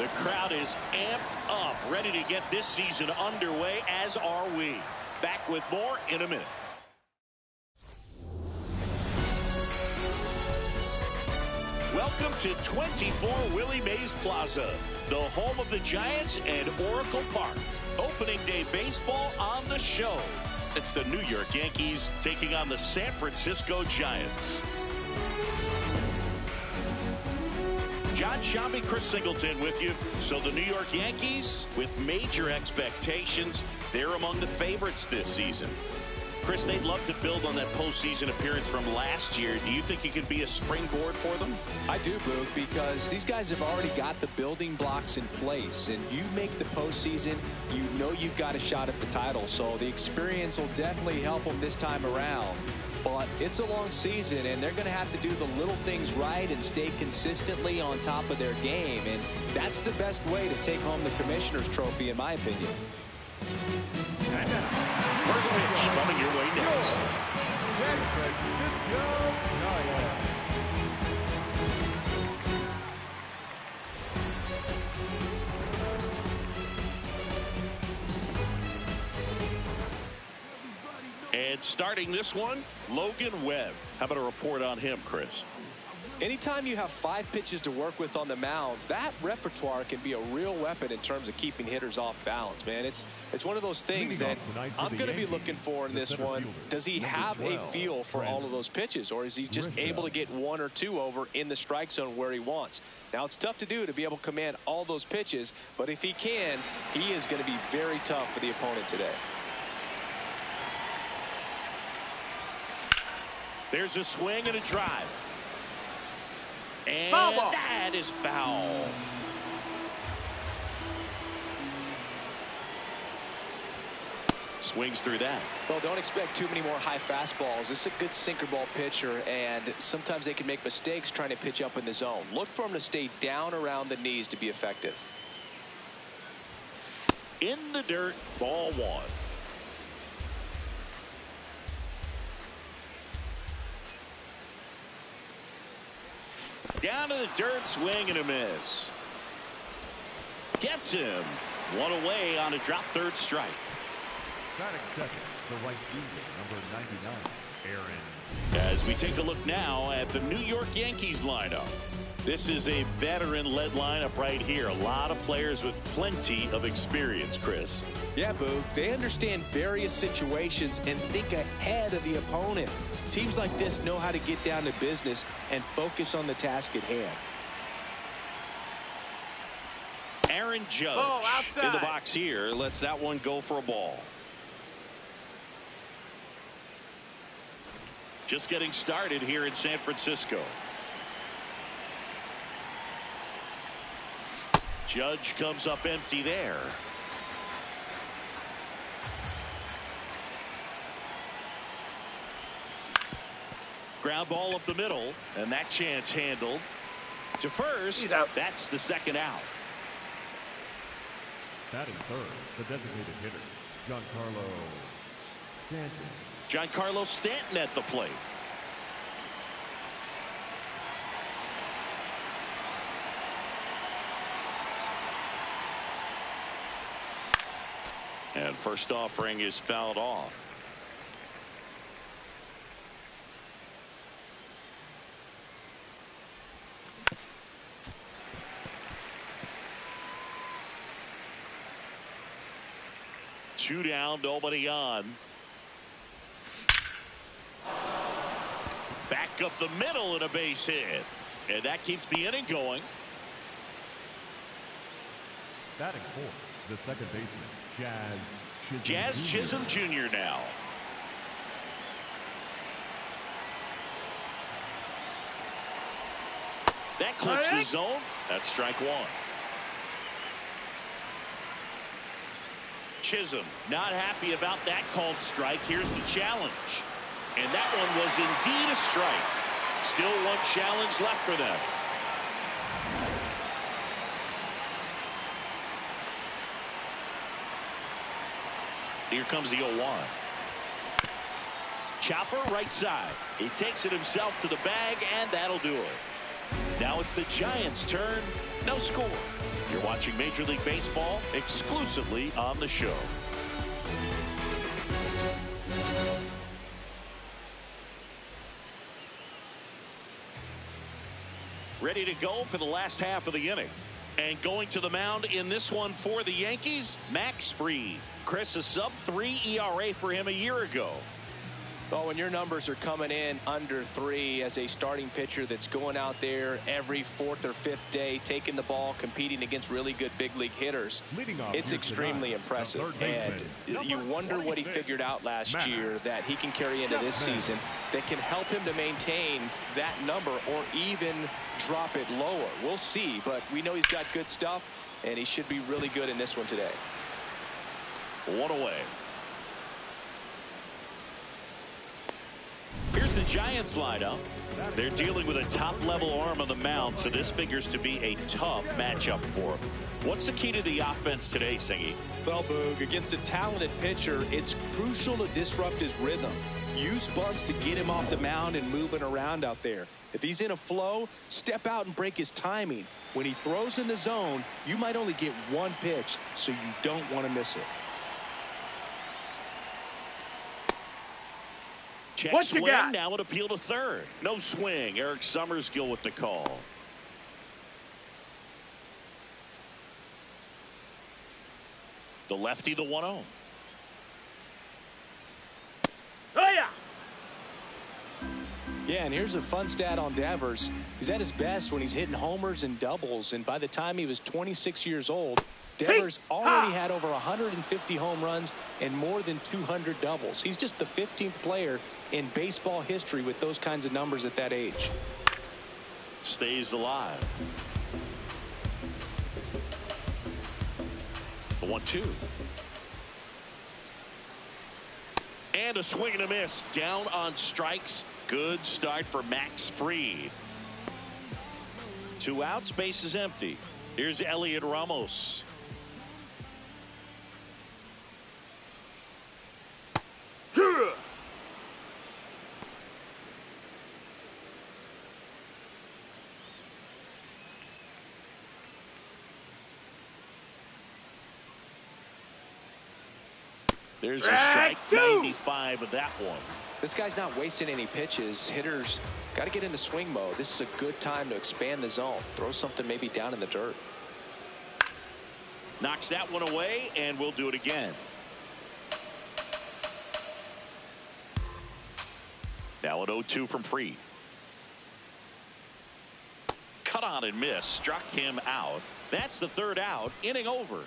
The crowd is amped up, ready to get this season underway, as are we. Back with more in a minute. Welcome to 24 Willie Mays Plaza, the home of the Giants and Oracle Park. Opening day baseball on the show. It's the New York Yankees taking on the San Francisco Giants. John Shambi, Chris Singleton with you. So the New York Yankees, with major expectations, they're among the favorites this season. Chris, they'd love to build on that postseason appearance from last year. Do you think it could be a springboard for them? I do, Boog, because these guys have already got the building blocks in place. And you make the postseason, you know you've got a shot at the title. So the experience will definitely help them this time around. But it's a long season, and they're going to have to do the little things right and stay consistently on top of their game. And that's the best way to take home the Commissioner's Trophy, in my opinion. First pitch coming your way next. And starting this one, Logan Webb. How about a report on him, Chris? Anytime you have 5 pitches to work with on the mound, that repertoire can be a real weapon in terms of keeping hitters off balance, man. It's one of those things that I'm going to be looking for in this one. Does he have a feel for all of those pitches, or is he just able to get 1 or 2 over in the strike zone where he wants? Now, it's tough to do to be able to command all those pitches, but if he can, he is going to be very tough for the opponent today. There's a swing and a drive. And that is foul. Swings through that. Well, don't expect too many more high fastballs. This is a good sinker ball pitcher, and sometimes they can make mistakes trying to pitch up in the zone. Look for him to stay down around the knees to be effective. In the dirt, ball 1. Down to the dirt, swing and a miss. Gets him. 1 away on a drop third strike. Batting second, the right fielder, number 99, Aaron. As we take a look now at the New York Yankees lineup. This is a veteran-led lineup right here. A lot of players with plenty of experience, Chris. Yeah, Boo. They understand various situations and think ahead of the opponent. Teams like this know how to get down to business and focus on the task at hand. Aaron Judge in the box here. Lets that one go for a ball. Just getting started here in San Francisco. Judge comes up empty there. Ground ball up the middle, and that chance handled to first. That's the second out. Batting third, the designated hitter, Giancarlo Stanton at the plate. And first offering is fouled off. Two down, nobody on. Back up the middle and a base hit. And that keeps the inning going. Batting fourth, the second baseman, Jazz Chisholm Jr. now. That clips the zone. That's strike 1. Chisholm not happy about that called strike. Here's the challenge. And that one was indeed a strike. Still one challenge left for them. Here comes the 0-1. Chopper right side. He takes it himself to the bag, and that'll do it. Now it's the Giants' turn. No score. You're watching Major League Baseball exclusively on the show. Ready to go for the last half of the inning. And going to the mound in this one for the Yankees, Max Fried. Chris, a sub-3 ERA for him a year ago. Well, when your numbers are coming in under 3 as a starting pitcher that's going out there every 4th or 5th day, taking the ball, competing against really good big league hitters, it's extremely impressive. And you wonder what he figured out last year that he can carry into this season that can help him to maintain that number or even drop it lower. We'll see, but we know he's got good stuff, and he should be really good in this one today. 1 away. Here's the Giants lineup. They're dealing with a top-level arm on the mound, so this figures to be a tough matchup for him. What's the key to the offense today, Singy? Well, Boog, against a talented pitcher, it's crucial to disrupt his rhythm. Use bunts to get him off the mound and moving around out there. If he's in a flow, step out and break his timing. When he throws in the zone, you might only get 1 pitch, so you don't want to miss it. What you got? Now an appeal to third. No swing. Eric Summerskill with the call. The lefty, the 1-0. Oh, yeah. Yeah, and here's a fun stat on Devers. He's at his best when he's hitting homers and doubles, and by the time he was 26 years old, Devers already had over 150 home runs and more than 200 doubles. He's just the 15th player in baseball history with those kinds of numbers at that age. Stays alive. The 1-2. And a swing and a miss. Down on strikes. Good start for Max Fried. 2 outs, base is empty. Here's Elliot Ramos. There's a strike. 95 of that one. This guy's not wasting any pitches. Hitters got to get into swing mode. This is a good time to expand the zone. Throw something maybe down in the dirt. Knocks that one away, and we'll do it again. Now an 0-2 from Fried. Cut on and miss. Struck him out. That's the 3rd out. Inning over.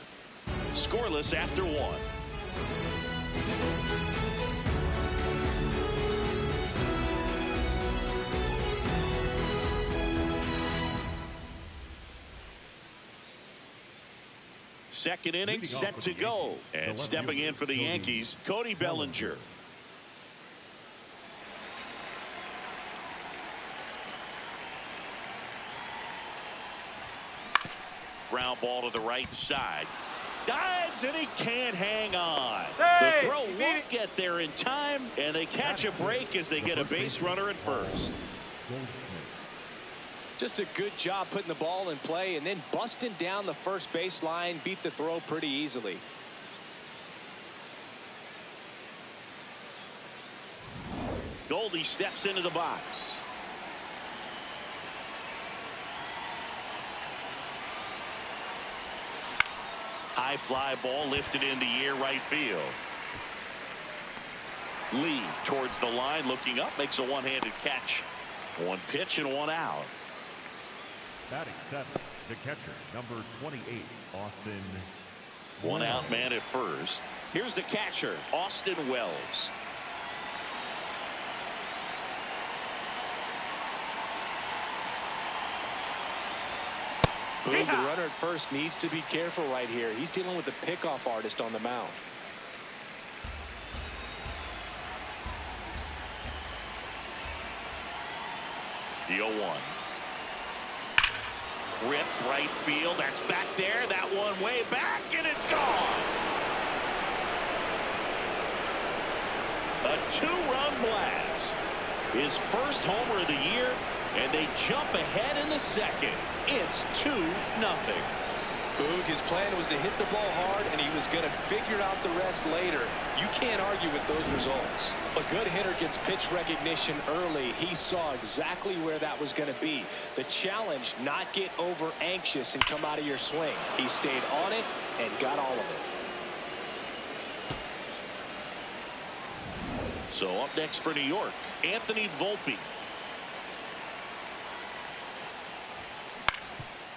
Scoreless after 1. Second inning set to go. And stepping in for the Yankees, Cody Bellinger. Ground ball to the right side. Dives and he can't hang on. The throw won't get there in time, and they catch a break as they get a base runner at first. Just a good job putting the ball in play and then busting down the first base line. Beat the throw pretty easily. Goldie steps into the box. High fly ball lifted in the air, right field. Lee towards the line, looking up, makes a one-handed catch. 1 pitch and 1 out. Batting 7, the catcher, number 28, Austin. 1 out man at first. Here's the catcher, Austin Wells. Boom, the runner at first needs to be careful right here. He's dealing with a pickoff artist on the mound. The 0-1. Ripped right field. That's back there. That one way back, and it's gone. A 2-run blast. His first homer of the year, And they jump ahead in the second. It's 2-0. Boog, his plan was to hit the ball hard, and he was going to figure out the rest later. You can't argue with those results. A good hitter gets pitch recognition early. He saw exactly where that was going to be. The challenge, not get over anxious and come out of your swing. He stayed on it and got all of it. So up next for New York, Anthony Volpe.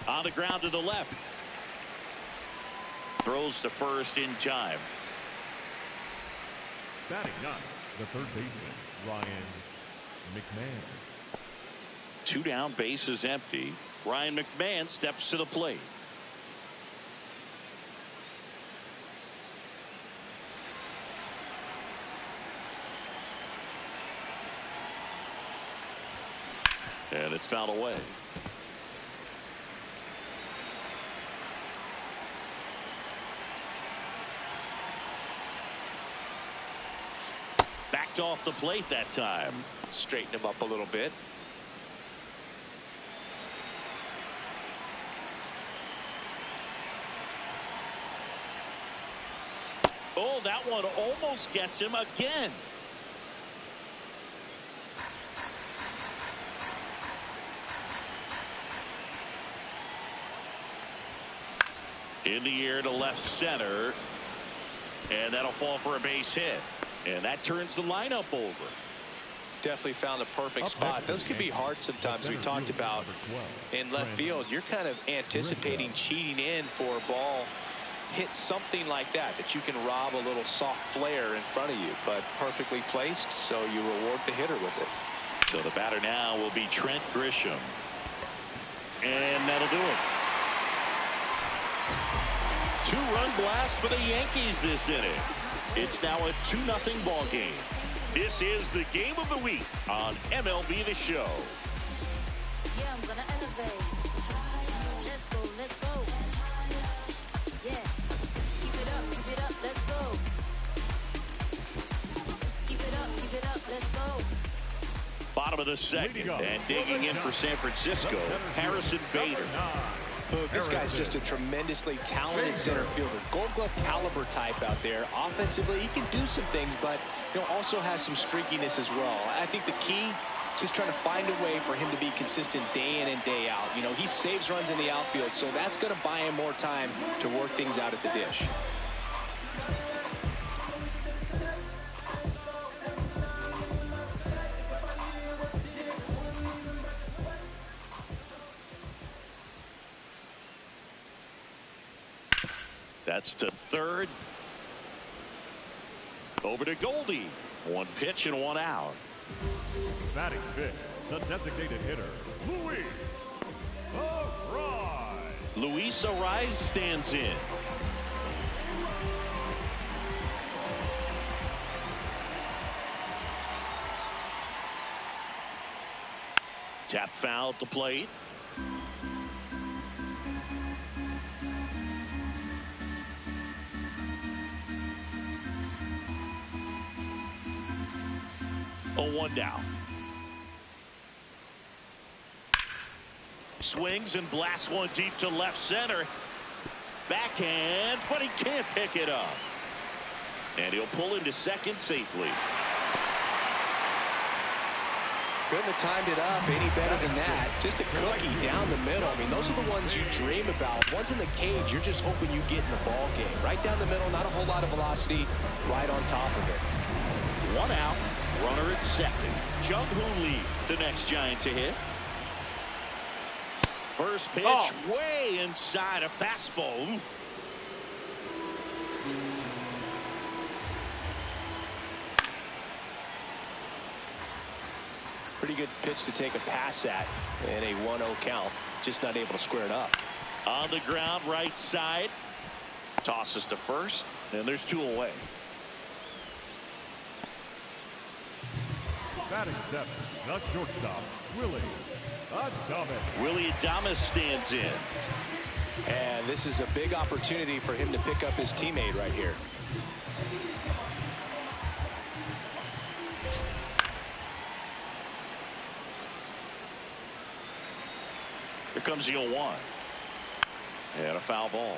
On the ground to the left. Throws to first in time. Batting ninth, the third baseman, Ryan McMahon. 2 down, bases empty. Ryan McMahon steps to the plate. And it's fouled away. Backed off the plate that time. Straighten him up a little bit. Oh, that one almost gets him again. In the air to left center. And that'll fall for a base hit. And that turns the lineup over. Definitely found a perfect spot. Those can be hard sometimes. We talked about in left field. You're kind of anticipating cheating in for a ball. Hit something like that you can rob a little soft flare in front of you. But perfectly placed, so you reward the hitter with it. So the batter now will be Trent Grisham. And that'll do it. 2-run blast for the Yankees this inning. It's now a 2-0 ball game. This is the game of the week on MLB The Show. Yeah, I'm gonna elevate. Let's go, let's go. Yeah, keep it up, let's go. Keep it up, let's go. Bottom of the second, and digging in for San Francisco, Harrison Bader. This guy's just a tremendously talented center fielder. Gold Glove caliber type out there. Offensively, he can do some things, but also has some streakiness as well. I think the key is just trying to find a way for him to be consistent day in and day out. He saves runs in the outfield, so that's going to buy him more time to work things out at the dish. That's to third. Over to Goldie. 1 pitch and 1 out. Batting fifth, the designated hitter, Luis Arraez. Luis Arraez stands in. Tap foul at the plate. A 1 down. Swings and blasts one deep to left center. Backhands, but he can't pick it up. And he'll pull into second safely. Couldn't have timed it up any better than that. Just a cookie down the middle. I mean, those are the ones you dream about. Ones in the cage, you're just hoping you get in the ball game. Right down the middle, not a whole lot of velocity, right on top of it. 1 out. Runner at second. Jung-Hoo Lee, the next Giant to hit. First pitch way inside, a fastball. Pretty good pitch to take a pass at in a 1-0 count. Just not able to square it up. On the ground, right side. Tosses to first, and there's 2 away. Batting seventh, the shortstop, Willie Adames. Willie Adames stands in. And this is a big opportunity for him to pick up his teammate right here. Here comes the 0-1. And a foul ball.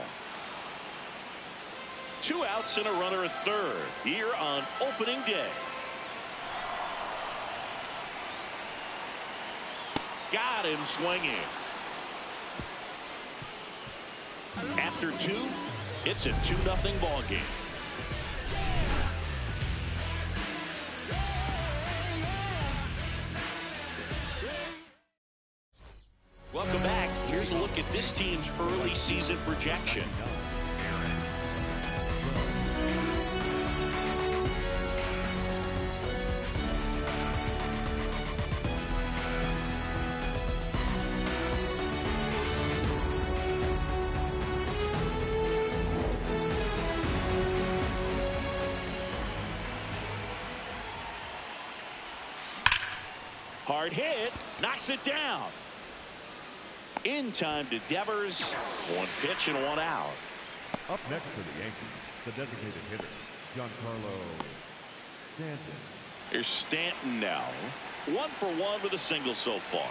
2 outs and a runner at third here on opening day. Got him swinging. After 2, it's a 2-0 ball game. Welcome back. Here's a look at this team's early season projection. Hard hit, knocks it down. In time to Devers. 1 pitch and 1 out. Up next for the Yankees, the designated hitter, Giancarlo Stanton. Here's Stanton now. 1 for 1 with a single so far.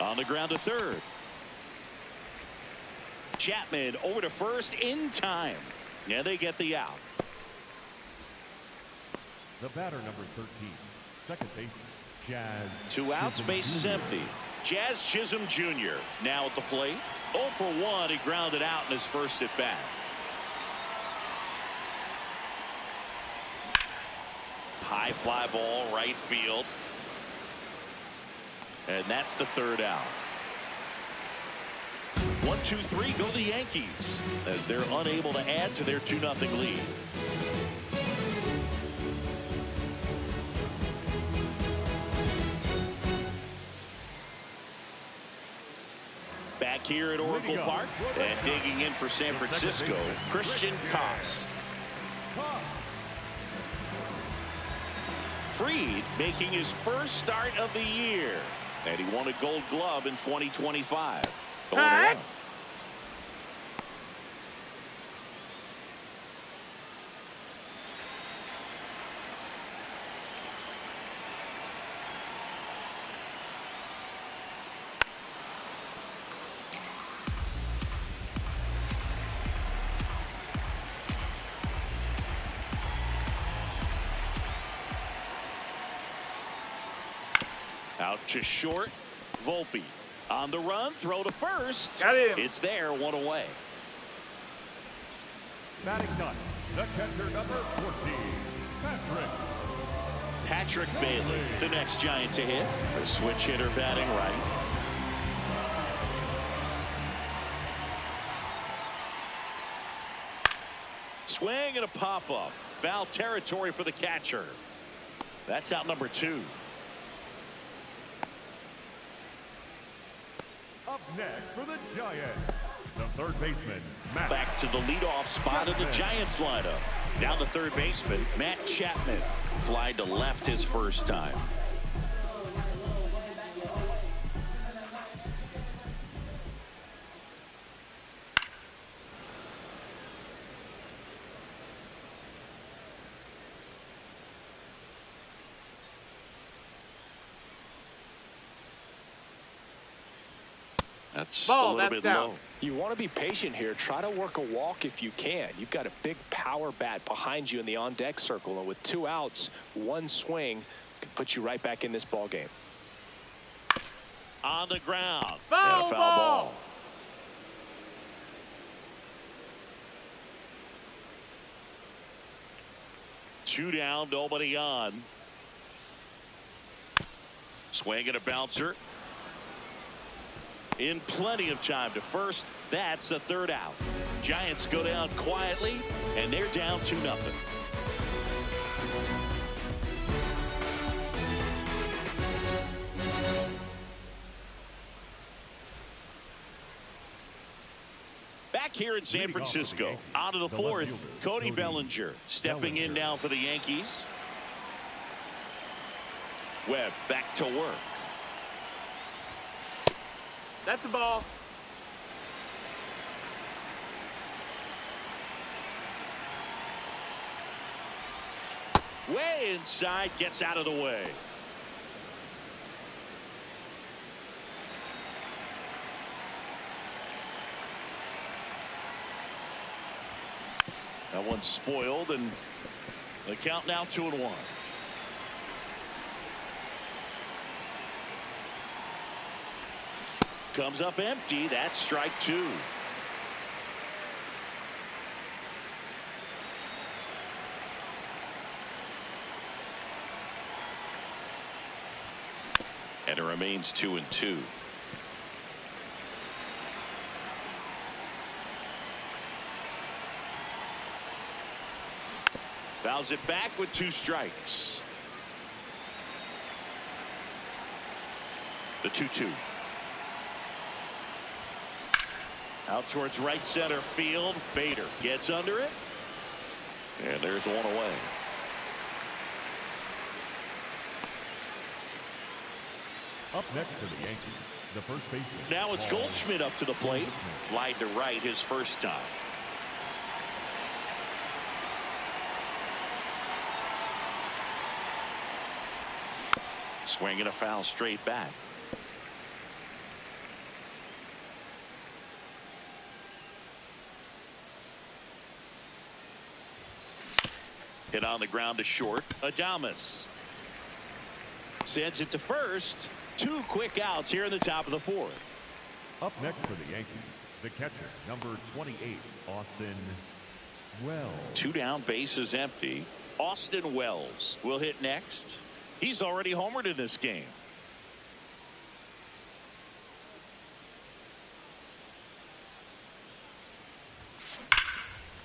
On the ground to third. Chapman over to first in time. And they get the out. The batter, number 13, second baseman, Jazz. 2 outs, base is empty. Jazz Chisholm Jr. now at the plate. 0 for 1. He grounded out in his first at bat. High fly ball, right field. And that's the 3rd out. 1, 2, 3 go the Yankees as they're unable to add to their 2-0 lead. Back here at Oracle Park and digging in for San Francisco, Christian Koss. Fried making his first start of the year, and he won a Gold Glove in 2025. Going around. Out to short. Volpe on the run. Throw to first. Got him. It's there. 1 away. Batting ninth, the catcher, number 14, Patrick Bailey, the next Giant to hit. The switch hitter batting right. Swing and a pop-up. Foul territory for the catcher. That's out number 2. Up next for the Giants, the third baseman, Matt. Back to the leadoff spot of the Giants lineup. Down the third baseman, Matt Chapman. Fly to left his first time. That's Ball, a little that's bit down. low. You want to be patient here. Try to work a walk if you can. You've got a big power bat behind you in the on-deck circle, and with 2 outs, 1 swing can put you right back in this ball game. On the ground. Foul And a foul ball. Two down, nobody on. Swing and a bouncer. In plenty of time to first. That's the 3rd out. Giants go down quietly, and they're down 2-0. Back here in San Francisco, out of the 4th, Cody Bellinger stepping in now for the Yankees. Webb back to work. That's a ball. Way inside, gets out of the way. That one's spoiled, and the count now 2-1. Comes up empty. That's strike 2. And it remains 2-2. Fouls it back with 2 strikes. The 2-2. Out towards right center field. Bader gets under it. And there's one away. Up next for the Yankees, the first baseman. Now it's Goldschmidt up to the plate. Fly to right his first time. Swinging a foul straight back. Hit on the ground to short. Adames sends it to first. 2 quick outs here in the top of the 4th. Up next for the Yankees, the catcher, number 28, Austin Wells. 2 down, bases empty. Austin Wells will hit next. He's already homered in this game.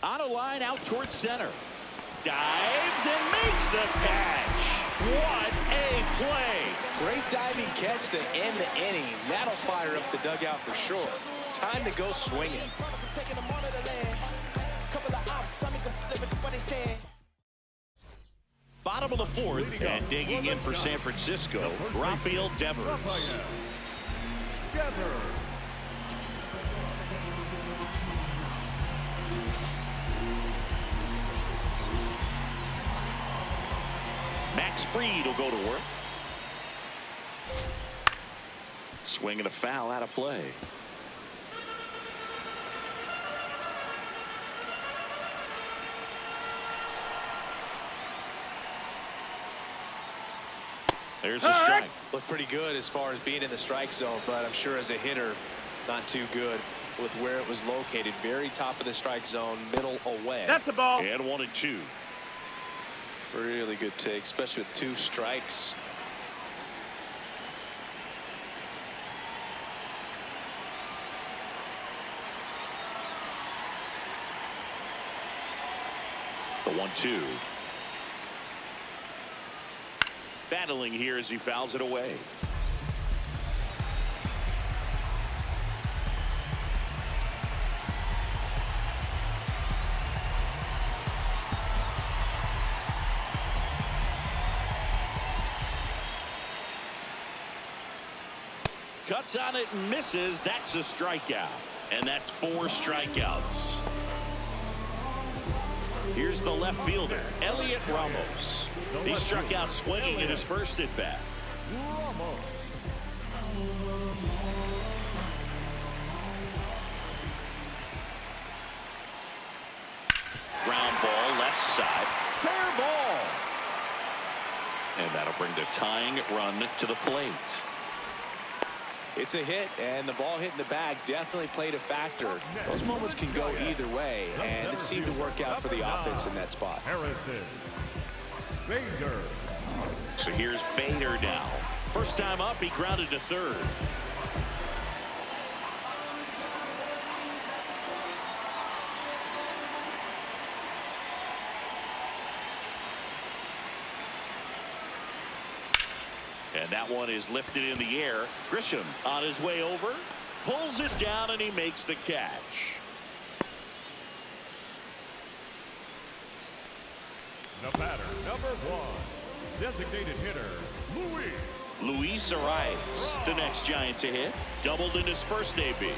On a line out towards center. Dives and makes the catch. What a play. Great diving catch to end the inning. That'll fire up the dugout for sure. Time to go swinging. Bottom of the 4th, and digging in for San Francisco, Rafael Devers. Max Fried will go to work. Swinging a foul out of play. There's a strike. Looked pretty good as far as being in the strike zone, but I'm sure as a hitter, not too good with where it was located. Very top of the strike zone, middle away. That's a ball. And 1-2. Really good take, especially with 2 strikes. The 1-2. Battling here as he fouls it away. Cuts on it and misses. That's a strikeout. And that's 4 strikeouts. Here's the left fielder, Elliot Ramos. He struck out swinging in his first at bat. Ground ball left side. Fair ball. And that'll bring the tying run to the plate. It's a hit, and the ball hitting the bag definitely played a factor. Those moments can go either way, and it seemed to work out for the offense in that spot. Harrison Bader. So here's Bader now. First time up, he grounded to third. And that one is lifted in the air. Grisham on his way over, pulls it down, and he makes the catch. The batter, number 1, designated hitter, Luis Arias, the next Giant to hit. Doubled in his first AB.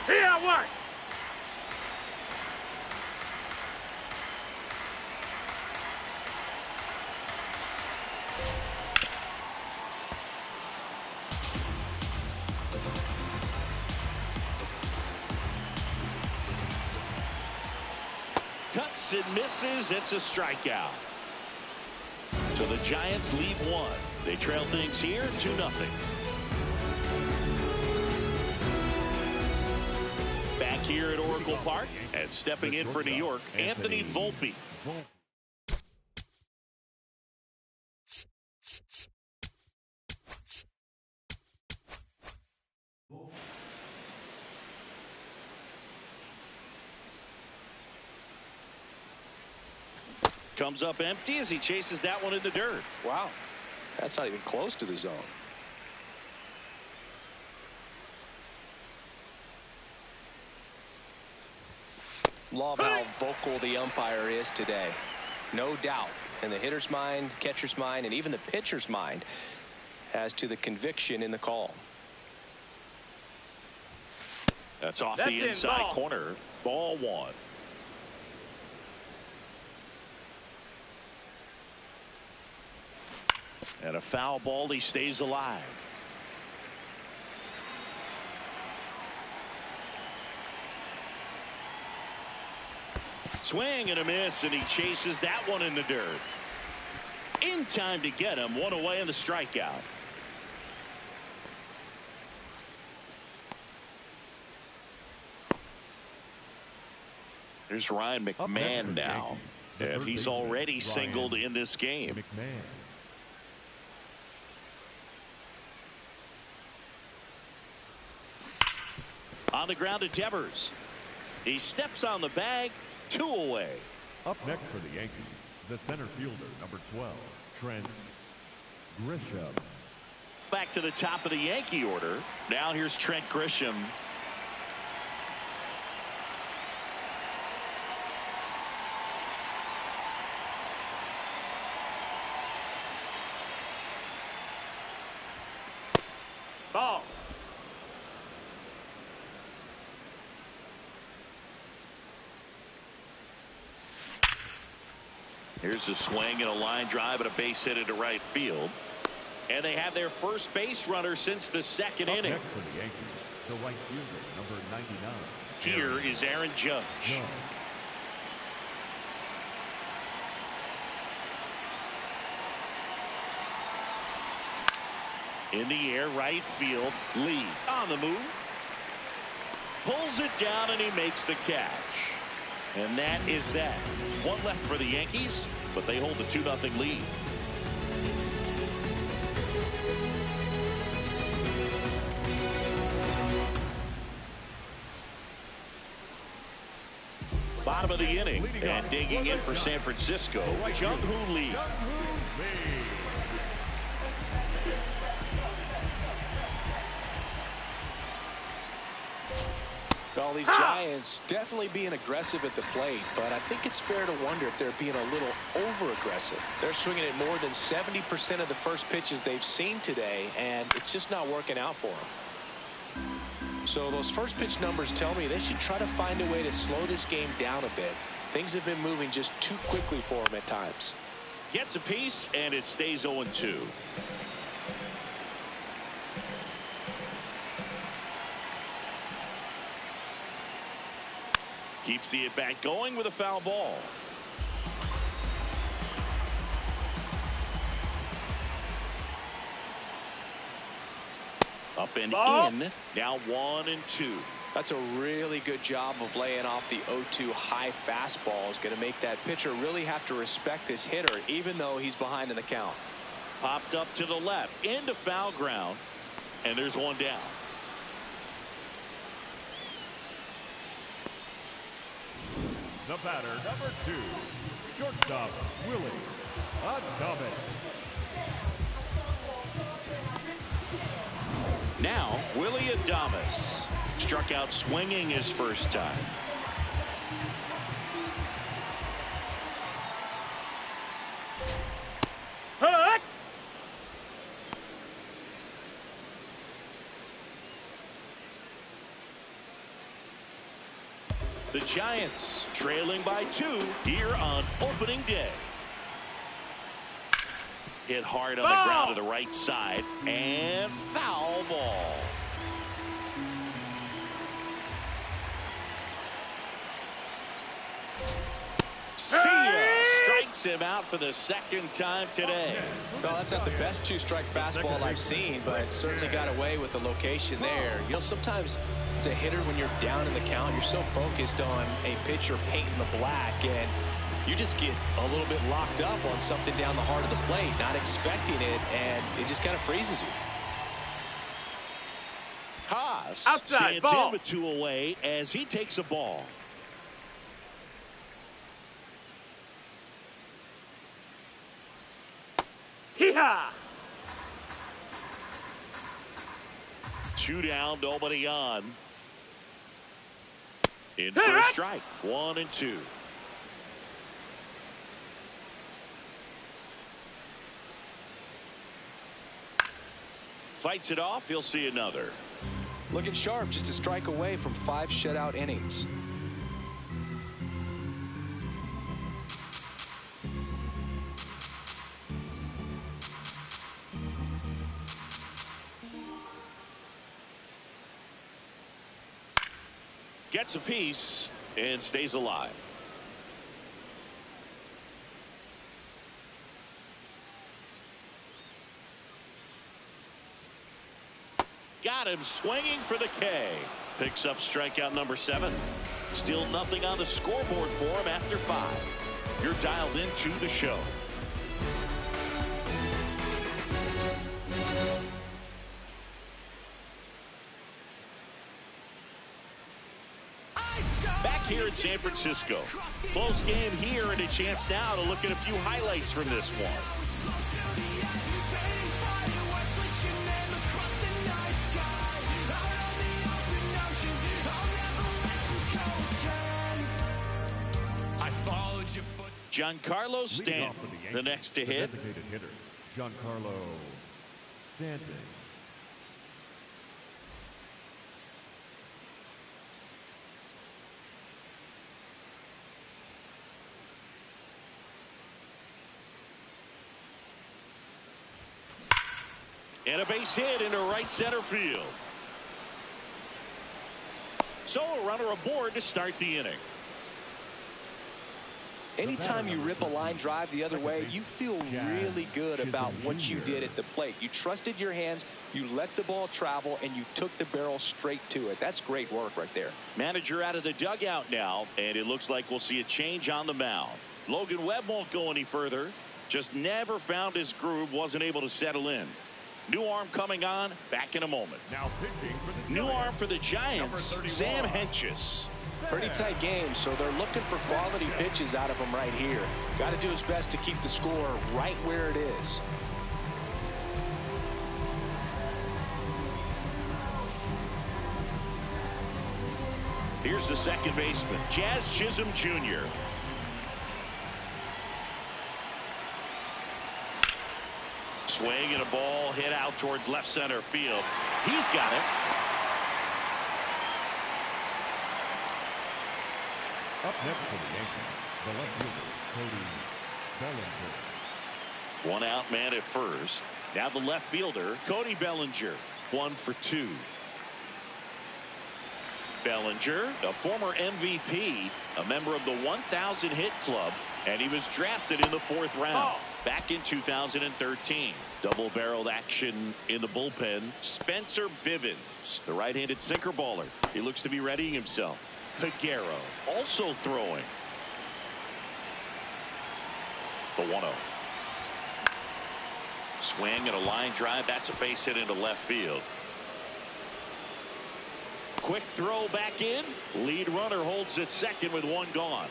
Here, work. swings and misses. It's a strikeout. So the Giants lead one. They trail things here 2-0. Back here at Oracle Park, and stepping in for New York, Anthony Volpe. Comes up empty as he chases that one in the dirt. Wow, that's not even close to the zone. Love how vocal the umpire is today. No doubt in the hitter's mind, catcher's mind, and even the pitcher's mind as to the conviction in the call. That's off the inside corner. Ball one. And a foul ball. He stays alive. Swing and a miss, and he chases that one in the dirt. In time to get him. One away in the strikeout. There's Ryan McMahon now, and he's already singled in this game. On the ground to Devers. He steps on the bag. 2 away. Up next for the Yankees, the center fielder, number 12, Trent Grisham. Back to the top of the Yankee order. Now here's Trent Grisham. Ball. Here's a swing and a line drive and a base hit into right field. And they have their first base runner since the second inning. Next for the Yankees, the right fielder, number 99. Here is Aaron Judge. In the air, right field. Lee on the move. Pulls it down and he makes the catch. And that is that. One left for the Yankees, but they hold the 2-0 lead. Bottom of the inning, and digging in for San Francisco, Jung-Hoo Lee. Well, these Giants definitely being aggressive at the plate, but I think it's fair to wonder if they're being a little over-aggressive. They're swinging at more than 70% of the first pitches they've seen today, and it's just not working out for them. So those first pitch numbers tell me they should try to find a way to slow this game down a bit. Things have been moving just too quickly for them at times. Gets a piece, and it stays 0-2. Keeps the at-bat going with a foul ball. Up and in. Now 1-2. That's a really good job of laying off the 0-2 high fastball. Is going to make that pitcher really have to respect this hitter, even though he's behind in the count. Popped up to the left into foul ground, and there's one down. The batter, number 2, shortstop, Willie Adames. Now, Willie Adames struck out swinging his first time. The Giants trailing by 2 here on opening day. Hit hard on the ground to the right side, and foul ball. strikes him out for the second time today. Well, that's not the best two-strike fastball I've seen, but certainly got away with the location there. You know, sometimes as a hitter, when you're down in the count, you're so focused on a pitcher painting the black, and you just get a little bit locked up on something down the heart of the plate, not expecting it, and it just kind of freezes you. Haas Outside, stands ball. in with 2 away as he takes a ball. Hee-haw! 2 down, nobody on. In for a strike. 1-2. Fights it off. He'll see another. Looking sharp, just a strike away from 5 shutout innings. Gets a piece and stays alive. Got him swinging for the K. Picks up strikeout number 7. Still nothing on the scoreboard for him after 5. You're dialed into the show. Back here in San Francisco. Close game here and a chance now to look at a few highlights from this one. Giancarlo Stanton, the next to hit. Designated hitter, Giancarlo Stanton. And a base hit into right center field. So a runner aboard to start the inning. Anytime you rip a line drive the other way, you feel really good about what you did at the plate. You trusted your hands, you let the ball travel, and you took the barrel straight to it. That's great work right there. Manager out of the dugout now, and it looks like we'll see a change on the mound. Logan Webb won't go any further. Just never found his groove, wasn't able to settle in. New arm coming on, back in a moment. Now pitching for the New Giants, arm for the Giants, Sam Hentges. Pretty tight game, so they're looking for quality pitches out of him right here. Got to do his best to keep the score right where it is. Here's the second baseman, Jazz Chisholm Jr. Swing and a ball hit out towards left center field. He's got it. Up next for the Yankees, the left fielder, Cody Bellinger. One out man at first. Now the left fielder, Cody Bellinger. 1 for 2. Bellinger, a former MVP, a member of the 1,000 hit club, and he was drafted in the 4th round back in 2013. Double-barreled action in the bullpen. Spencer Bivens, the right-handed sinker baller. He looks to be readying himself. Peguero also throwing. The 1-0. Swing and a line drive. That's a base hit into left field. Quick throw back in. Lead runner holds at second with 1 gone.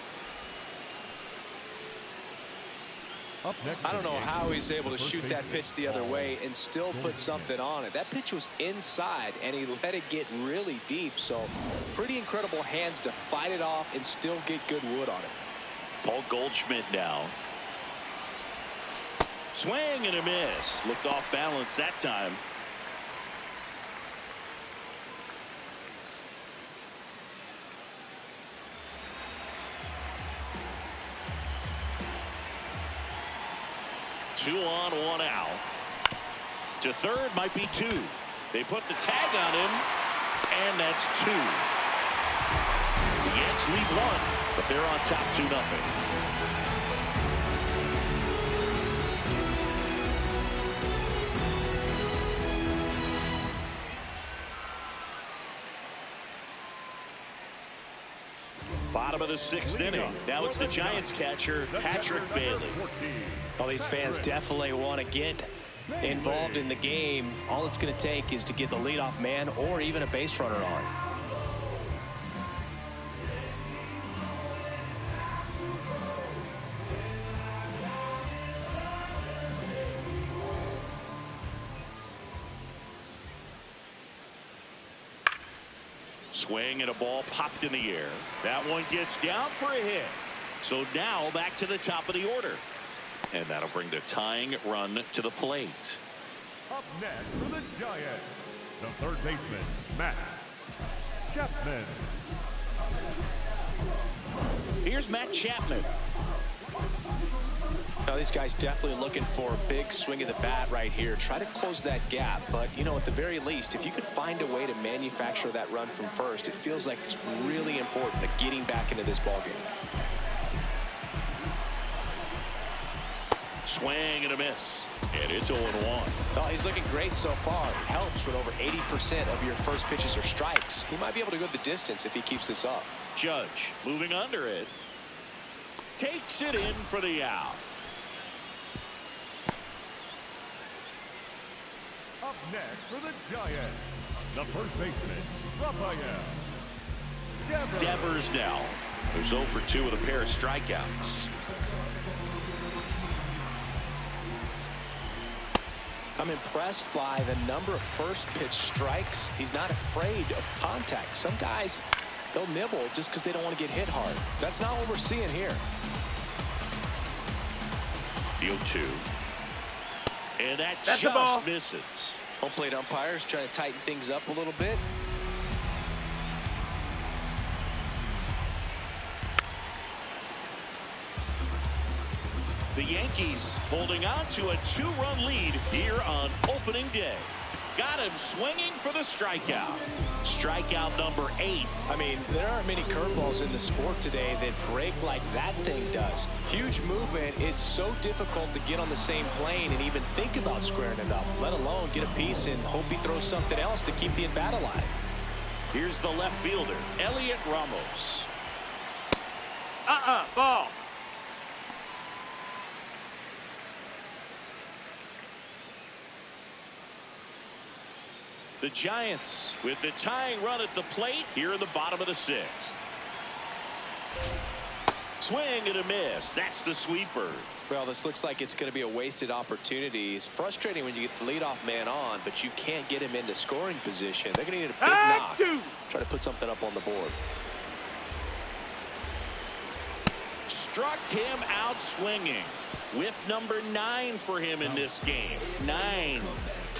Up next I don't for the know how Yankees, he's able to the first shoot that baseman, pitch the other way and still put something on it. That pitch was inside, and he let it get really deep. So pretty incredible hands to fight it off and still get good wood on it. Paul Goldschmidt now. Swing and a miss. Looked off balance that time. Two on, 1 out. To third might be 2. They put the tag on him, and that's 2. The Yanks lead 1, but they're on top 2-0. bottom of the 6th inning. Now it's the Giants catcher, Patrick Bailey. Well, these fans definitely want to get involved in the game. All it's going to take is to get the leadoff man or even a base runner on. Swing and a ball popped in the air. That one gets down for a hit. So now back to the top of the order. And that'll bring the tying run to the plate. Up next for the Giants, the third baseman, Matt Chapman. Here's Matt Chapman. Now, these guys definitely looking for a big swing of the bat right here. Try to close that gap. But, you know, at the very least, if you could find a way to manufacture that run from first, it feels like it's really important to getting back into this ballgame. Swing and a miss. And it's 0-1. Well, he's looking great so far. It helps when over 80% of your first pitches are strikes. He might be able to go the distance if he keeps this up. Judge moving under it. Takes it in for the out. Up next for the Giants, the first baseman, Rafael Devers now. There's 0 for 2 with a pair of strikeouts. I'm impressed by the number of first pitch strikes. He's not afraid of contact. Some guys, they'll nibble just because they don't want to get hit hard. That's not what we're seeing here. The 0-2. And that That's the ball. just misses. Home plate umpires trying to tighten things up a little bit. The Yankees holding on to a 2-run lead here on opening day. Got him swinging for the strikeout. Strikeout number 8. I mean, there aren't many curveballs in the sport today that break like that thing does. Huge movement. It's so difficult to get on the same plane and even think about squaring it up, let alone get a piece and hope he throws something else to keep the at-bat alive. Here's the left fielder, Elliot Ramos. Ball. The Giants with the tying run at the plate here in the bottom of the 6th. Swing and a miss. That's the sweeper. Well, this looks like it's going to be a wasted opportunity. It's frustrating when you get the leadoff man on, but you can't get him into scoring position. They're going to need a big knock. Try to put something up on the board. Struck him out swinging. With number 9 for him in this game. 9.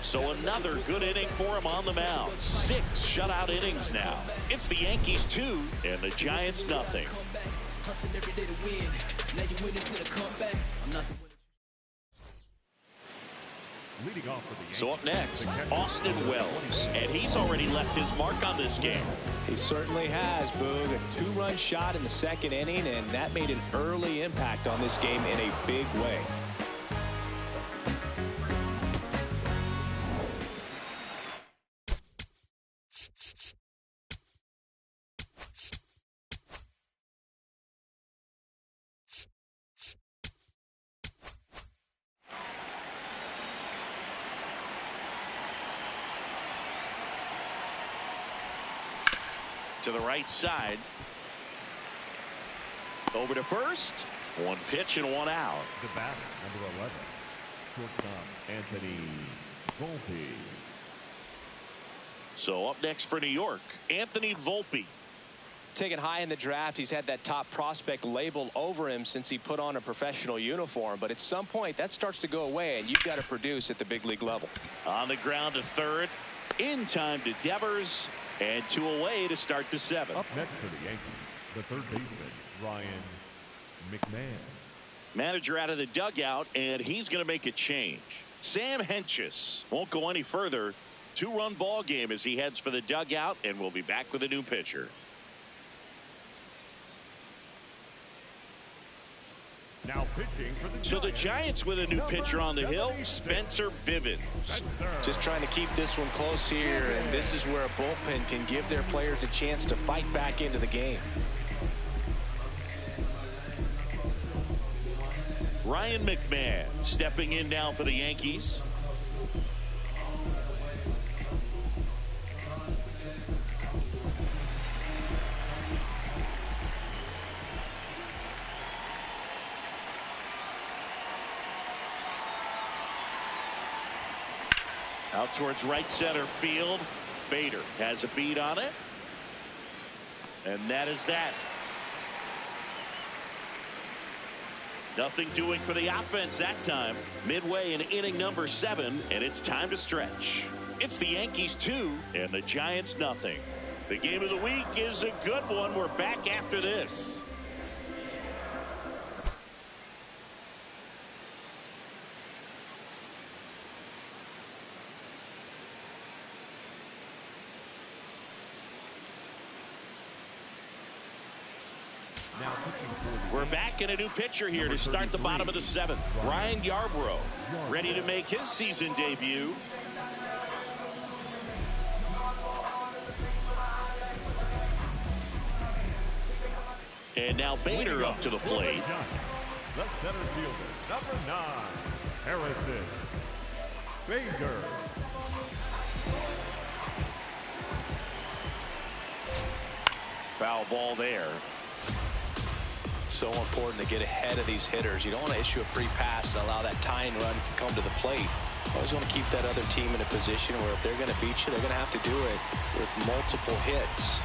So another good inning for him on the mound. 6 shutout innings now. It's the Yankees 2 and the Giants nothing. leading off for the Yankees. So up next, Austin Wells, and he's already left his mark on this game. He certainly has, Boog. A 2-run shot in the 2nd inning, and that made an early impact on this game in a big way. To the right side. Over to first. 1 pitch and 1 out. The batter, number 11, shortstop Anthony Volpe. So up next for New York, Anthony Volpe. Taken high in the draft, he's had that top prospect label over him since he put on a professional uniform. But at some point, that starts to go away, and you've got to produce at the big league level. On the ground to third. In time to Devers. And 2 away to start the 7th. Up next for the Yankees, the third baseman, Ryan McMahon. Manager out of the dugout, and he's going to make a change. Sam Hentges won't go any further. 2-run ball game as he heads for the dugout, and we'll be back with a new pitcher. Now pitching for the So the Giants with a new pitcher on the hill, Spencer Bivens. Just trying to keep this one close here, and this is where a bullpen can give their players a chance to fight back into the game. Ryan McMahon stepping in now for the Yankees. Out towards right center field. Bader has a beat on it. And that is that. Nothing doing for the offense that time. Midway in inning number 7, and it's time to stretch. It's the Yankees 2 and the Giants nothing. The game of the week is a good one. We're back after this. We're back in a new pitcher here to start the bottom of the 7th. Ryan Yarbrough ready to make his season debut. And now Bader up to the plate. The center fielder, number 9, Harrison Bader. Foul ball there. So important to get ahead of these hitters. You don't want to issue a free pass and allow that tying run to come to the plate. You always want to keep that other team in a position where if they're going to beat you, they're going to have to do it with multiple hits.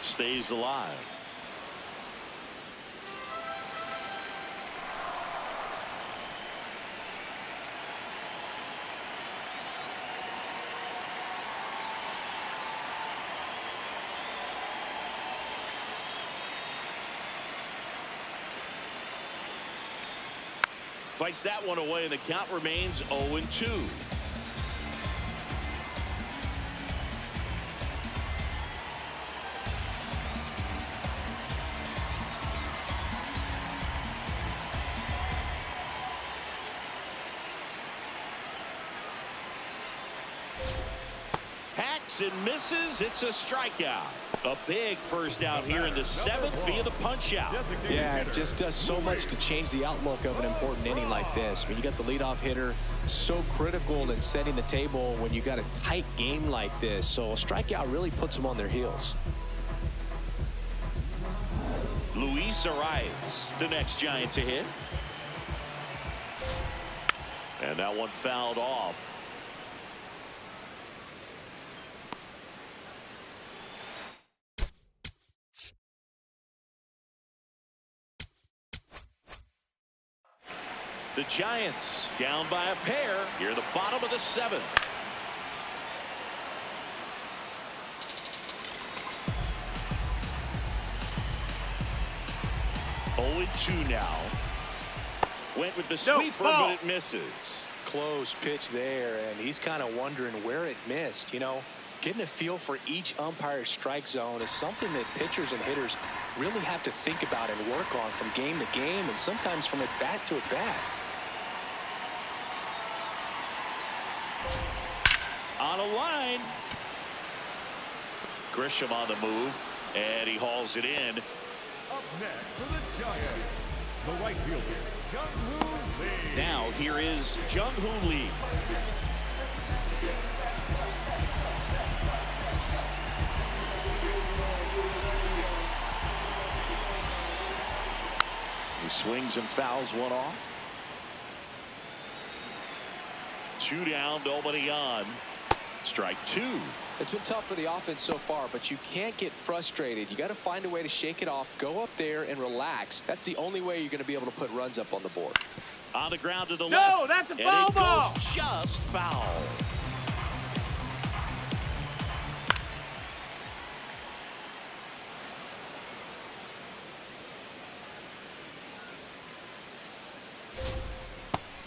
Stays alive. Fights that one away, and the count remains 0-2. And misses. It's a strikeout. A big first out here in the 7th via the punch out. Yeah, it just does so much to change the outlook of an important inning like this. I mean, you got the leadoff hitter, so critical in setting the table when you got a tight game like this. So a strikeout really puts them on their heels. Luis Arias, the next Giant to hit. And that one fouled off. The Giants down by a pair here at the bottom of the 7th. Oh, 2 now. Went with the sweeper, but it misses. Close pitch there, and he's kind of wondering where it missed. You know, getting a feel for each umpire's strike zone is something that pitchers and hitters really have to think about and work on from game to game, and sometimes from at bat to at bat. On a line. Grisham on the move, and he hauls it in. Up next for the Giants, the right fielder, Jung-Hoo Lee. Now here is Jung-Hoo Lee. He swings and fouls one off. 2 down, nobody on. Strike 2. It's been tough for the offense so far, but you can't get frustrated. You got to find a way to shake it off, go up there and relax. That's the only way you're going to be able to put runs up on the board. On the ground to the left. No, that's a foul ball. And it goes just foul.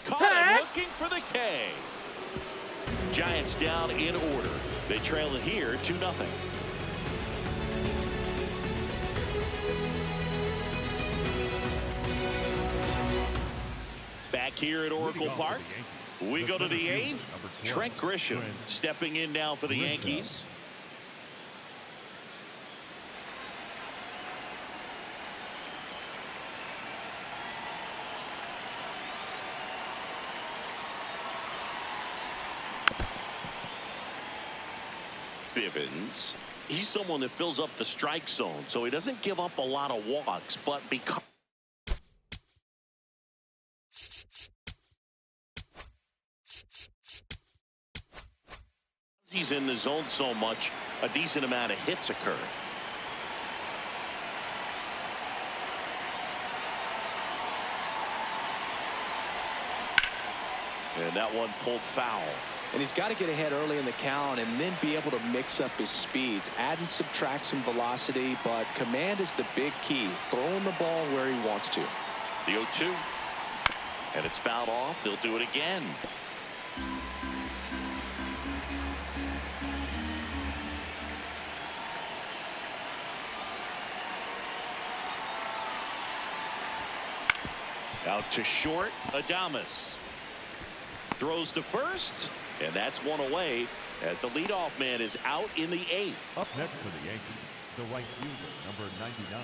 Caught him looking for the K. Giants down in order. They trail it here 2-0. back here at Oracle Park. We go to the 8th. Trent Grisham stepping in now for the Yankees. Bivens, he's someone that fills up the strike zone, so he doesn't give up a lot of walks, but because he's in the zone so much, a decent amount of hits occur. And that one pulled foul. And he's got to get ahead early in the count and then be able to mix up his speeds. Add and subtract some velocity, but command is the big key. Throwing the ball where he wants to. The 0-2. And it's fouled off. They'll do it again. Out to short. Adames throws to first, and that's one away as the leadoff man is out in the 8th. Up next for the Yankees, the right fielder, number 99,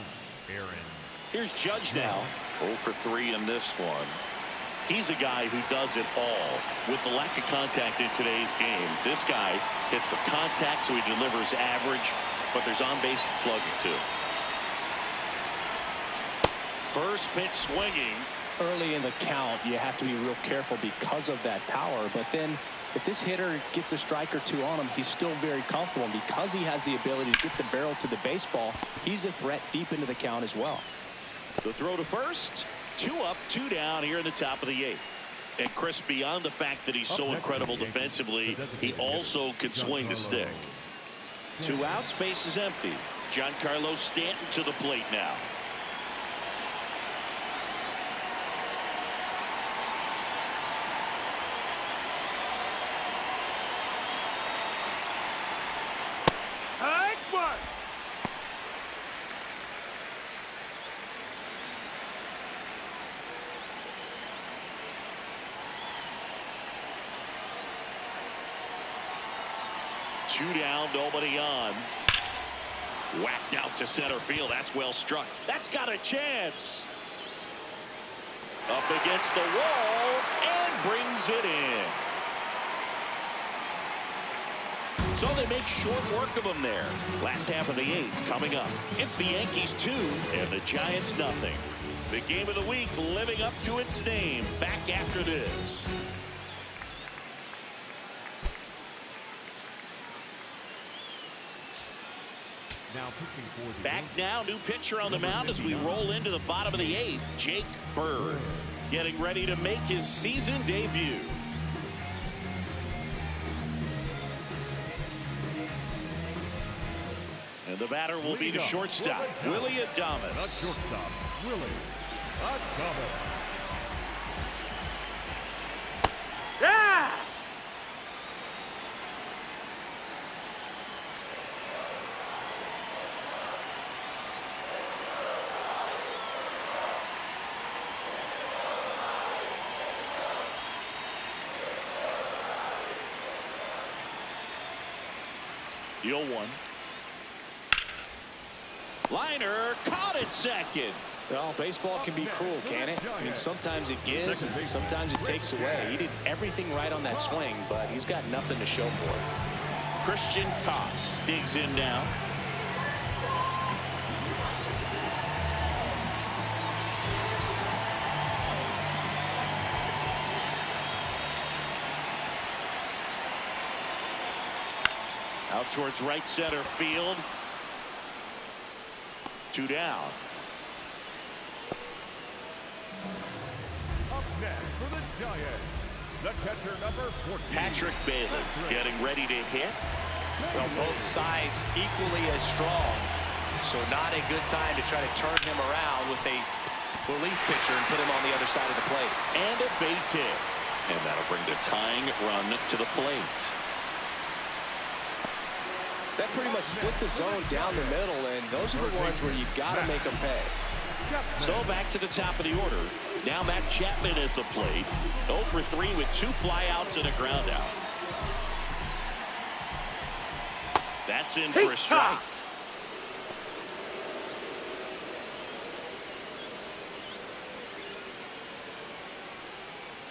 Aaron. Here's Judge now. 0 for 3 in this one. He's a guy who does it all. With the lack of contact in today's game, this guy hits for contact, so he delivers average, but there's on-base and slugging too. First pitch swinging. Early in the count, you have to be real careful because of that power. But then if this hitter gets a strike or two on him, he's still very comfortable. And because he has the ability to get the barrel to the baseball, he's a threat deep into the count as well. The throw to first. 2 up, 2 down here in the top of the 8th. And Chris, beyond the fact that he's so incredible defensively, he also can swing the stick. 2 outs, base is empty. Giancarlo Stanton to the plate now. Two down, nobody on. Whacked out to center field. That's well struck. That's got a chance. Up against the wall and brings it in. So they make short work of him there. Last half of the 8th coming up. It's the Yankees 2 and the Giants nothing. The game of the week living up to its name. Back after this. Back now, new pitcher on the mound as we roll into the bottom of the 8th. Jake Bird getting ready to make his season debut. And the batter will be the shortstop, Willie Adames. The shortstop, Willie Adames. Yeah! The 0-1. Liner caught at second. Well, baseball can be cruel, can it? I mean, sometimes it gives and sometimes it takes away. He did everything right on that swing, but he's got nothing to show for it. Christian Koss digs in now. Out towards right center field. 2 down. Up next for the Giants, the catcher number 14. Patrick Bailey getting ready to hit. Well, both sides equally as strong, so not a good time to try to turn him around with a relief pitcher and put him on the other side of the plate. And a base hit. And that'll bring the tying run to the plate. That pretty much split the zone down the middle, and those are the ones where you got to make them pay. So back to the top of the order. Now Matt Chapman at the plate. 0 for 3 with 2 flyouts and a ground out. That's in for a strike.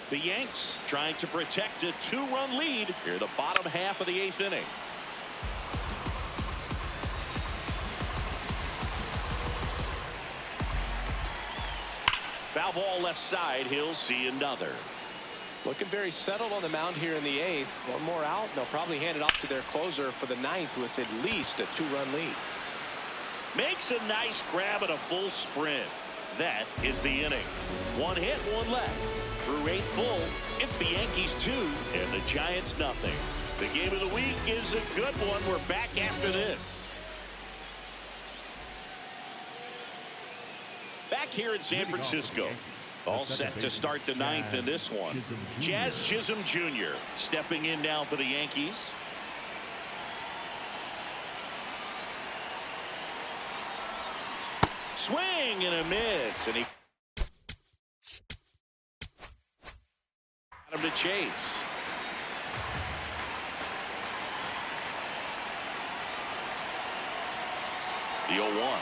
The Yanks trying to protect a 2-run lead here in the bottom half of the 8th inning. Foul ball left side. He'll see another. Looking very settled on the mound here in the 8th. One more out, and they'll probably hand it off to their closer for the 9th with at least a 2-run lead. Makes a nice grab and a full sprint. That is the inning. 1 hit, 1 left. Through 8 full, it's the Yankees 2 and the Giants nothing. The game of the week is a good one. We're back after this. Back here in San Francisco. All set to start the 9th in this one. Jazz Chisholm Jr. stepping in now for the Yankees. Swing and a miss, and he got him to chase. The 0-1.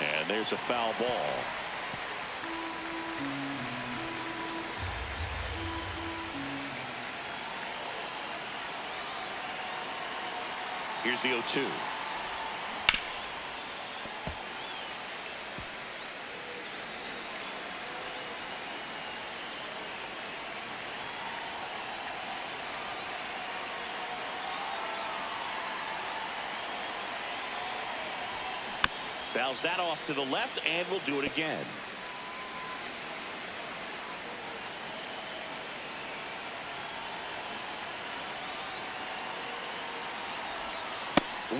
And there's a foul ball. Here's the 0-2. Fouls that off to the left, and we'll do it again.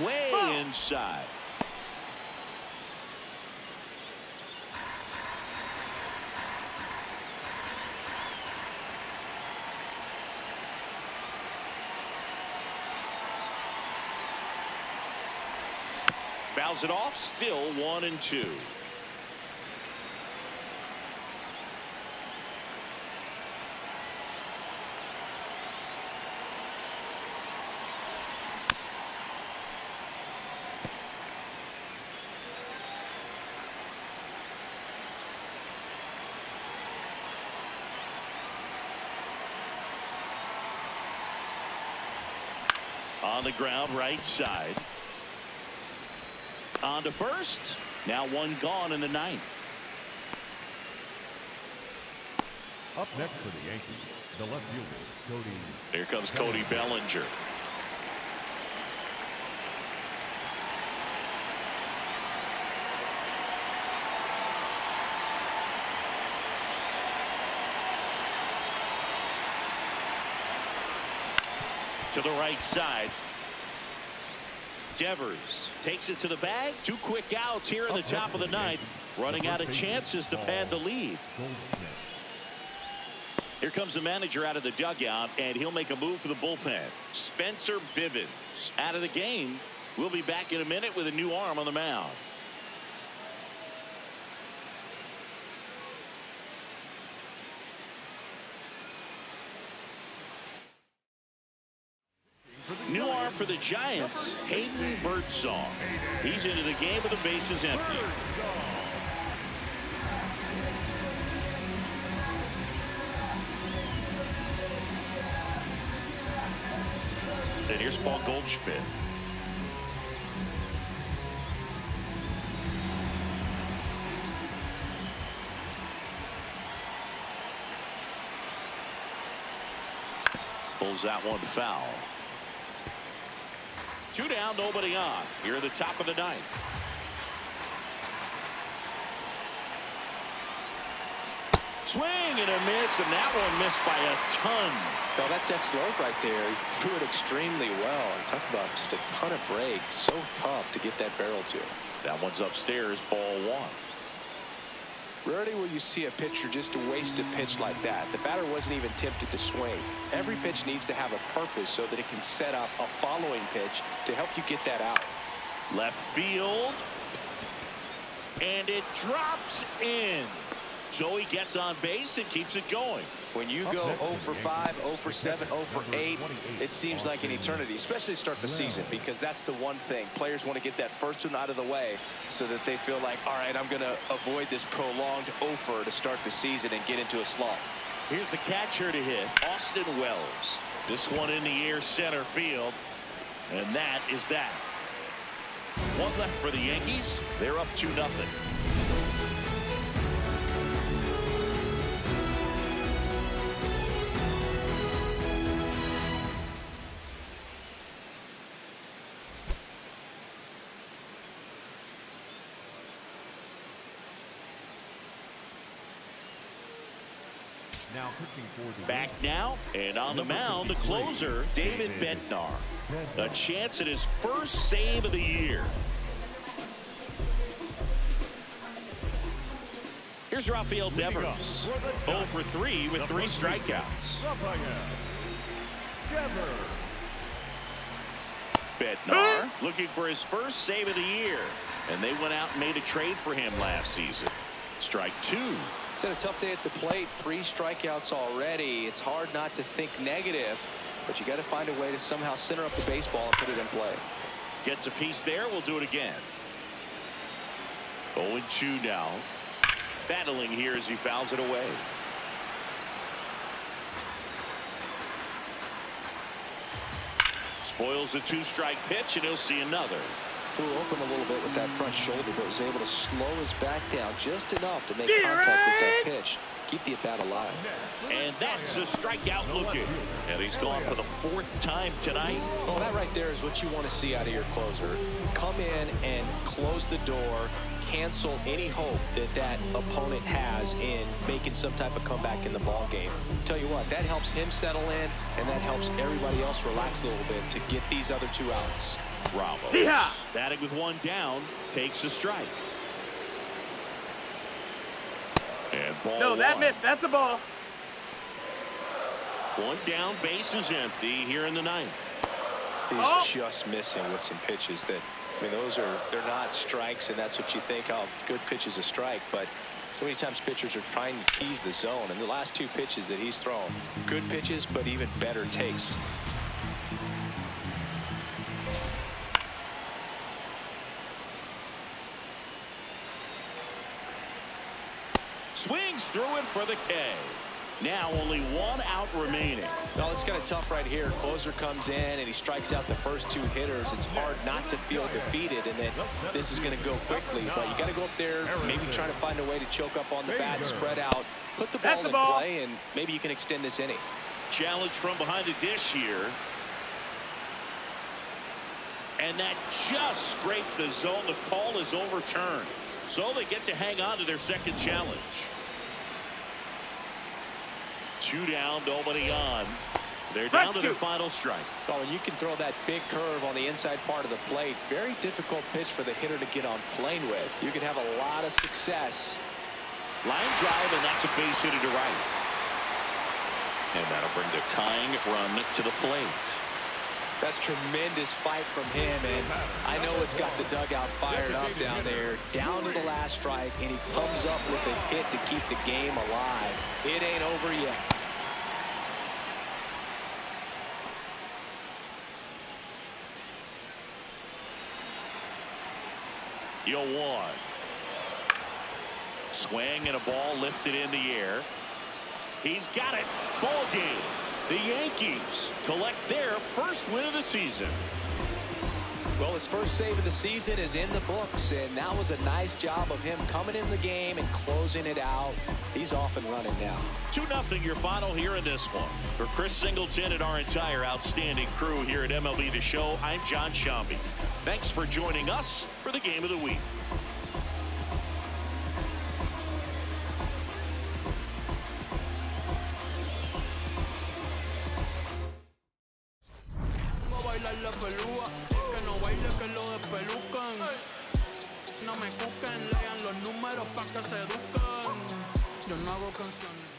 Way inside. Fouls it off, still 1-2. On the ground, right side. On to first. Now 1 gone in the 9th. Up next for the Yankees, the left fielder, Cody. Here comes Cody Bellinger. To the right side. Devers takes it to the bag. 2 quick outs here in the top of the 9th. Running out of chances to pad the lead. Here comes the manager out of the dugout, and he'll make a move for the bullpen. Spencer Bivens out of the game. We'll be back in a minute with a new arm on the mound. New arm for the Giants, Hayden Birdsong. He's into the game with the bases empty. And here's Paul Goldschmidt. Pulls that one foul. 2 down, nobody on. Here at the top of the 9th. Swing and a miss, and that one missed by a ton. No, that's that slope right there. He threw it extremely well. And talk about just a ton of breaks. So tough to get that barrel to. That one's upstairs, ball 1. Rarely will you see a pitcher just waste a pitch like that. The batter wasn't even tempted to swing. Every pitch needs to have a purpose so that it can set up a following pitch to help you get that out. Left field. And it drops in. So he gets on base and keeps it going. When you go 0 for 5, 0 for 7, 0 for 8, it seems like an eternity, especially to start the season, because that's the one thing. Players want to get that first one out of the way so that they feel like, all right, I'm going to avoid this prolonged 0 for to start the season and get into a slump. Here's the catcher to hit, Austin Wells. This one in the air, center field, and that is that. One left for the Yankees. They're up 2-0. Now pitching for the Back now, and on the mound, the closer, David Bednar. A chance at his first save of the year. Here's Rafael Devers. 0 for 3 with 3 strikeouts. Bednar looking for his first save of the year. And they went out and made a trade for him last season. Strike 2. He's had a tough day at the plate. 3 strikeouts already. It's hard not to think negative, but you got to find a way to somehow center up the baseball and put it in play. Gets a piece there. We'll do it again. 0-2 now. Battling here as he fouls it away. Spoils the 2-strike pitch, and he'll see another. Flew open a little bit with that front shoulder, but was able to slow his back down just enough to make contact with that pitch. Keep the at-bat alive. And that's a strikeout looking. And he's gone for the 4th time tonight. Well, that right there is what you want to see out of your closer. Come in and close the door, cancel any hope that that opponent has in making some type of comeback in the ball game. Tell you what, that helps him settle in, and that helps everybody else relax a little bit to get these other 2 outs. Ramos, batting with 1 down, takes a strike. And ball No, that 1. missed. That's a ball. 1 down, base is empty here in the 9th. He's just missing with some pitches that, I mean, they're not strikes, and that's what you think, oh, good pitch is a strike, but so many times pitchers are trying to tease the zone, and the last 2 pitches that he's thrown, good pitches, but even better takes. Swings through it for the K. Now only 1 out remaining. Well, it's kind of tough right here. Closer comes in and he strikes out the first 2 hitters. It's hard not to feel defeated and that this is going to go quickly. But you got to go up there, maybe trying to find a way to choke up on the bat, spread out, put the ball in play, and maybe you can extend this inning. Challenge from behind the dish here. And that just scraped the zone. The call is overturned. So they get to hang on to their 2nd challenge. 2 down, nobody on. They're down to their final strike. Oh, and you can throw that big curve on the inside part of the plate. Very difficult pitch for the hitter to get on plane with. You can have a lot of success. Line drive, and that's a base hit to right. And that'll bring the tying run to the plate. That's tremendous fight from him, and I know it's got the dugout fired up down there. Down to the last strike, and he comes up with a hit to keep the game alive. It ain't over yet. Yo, 1. Swing and a ball lifted in the air. He's got it. Ball game. The Yankees collect their first win of the season. Well, his first save of the season is in the books, and that was a nice job of him coming in the game and closing it out. He's off and running now. 2-0 your final here in this one. For Chris Singleton and our entire outstanding crew here at MLB The Show, I'm John Shambi. Thanks for joining us for the Game of the Week. La pelúa, que no baile, que lo despelucan. No me cuquen, lean los números pa' que se eduquen. Yo no hago canciones.